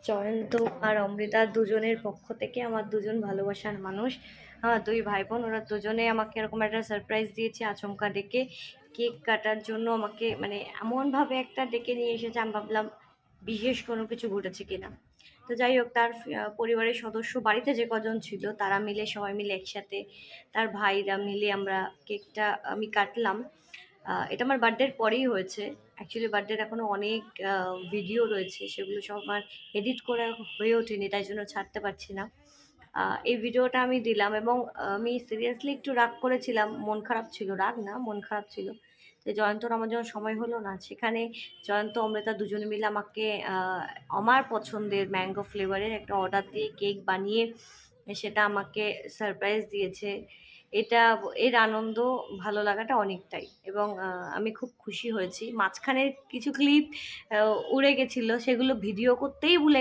জয়ন্ত আর অমৃতা দুজনের পক্ষ থেকে আমার দুজন ভালোবাসার মানুষ, আমার দুই ভাই বোন, ওরা দুজনে আমাকে এরকম একটা সারপ্রাইজ দিয়েছে আচমকা ডেকে। কেক কাটার জন্য আমাকে মানে এমনভাবে একটা ডেকে নিয়ে এসেছে, আমি ভাবলাম বিশেষ কোনো কিছু ঘটেছে কিনা। তো যাই হোক, তার পরিবারের সদস্য বাড়িতে যে কজন ছিল তারা মিলে, সবাই মিলে একসাথে, তার ভাইরা মিলে আমরা কেকটা আমি কাটলাম। এটা আমার বার্থডের পরেই হয়েছে। অ্যাকচুয়ালি বার্থডের এখনও অনেক ভিডিও রয়েছে, সেগুলো সব আমার এডিট করা হয়ে ওঠেনি, তাই জন্য ছাড়তে পারছি না। এই ভিডিওটা আমি দিলাম এবং আমি সিরিয়াসলি একটু রাগ করেছিলাম, মন খারাপ ছিল, রাগ না মন খারাপ ছিল। তো জয়ন্তর আমার যখন সময় হলো না, সেখানে জয়ন্ত অমৃতা দুজনে মিলে আমাকে আমার পছন্দের ম্যাঙ্গো ফ্লেভারের একটা অর্ডার দিয়ে কেক বানিয়ে সেটা আমাকে সারপ্রাইজ দিয়েছে। এটা এর আনন্দ, ভালো লাগাটা অনেকটাই, এবং আমি খুব খুশি হয়েছি। মাঝখানে কিছু ক্লিপ উড়ে গেছিলো, সেগুলো ভিডিও করতেই ভুলে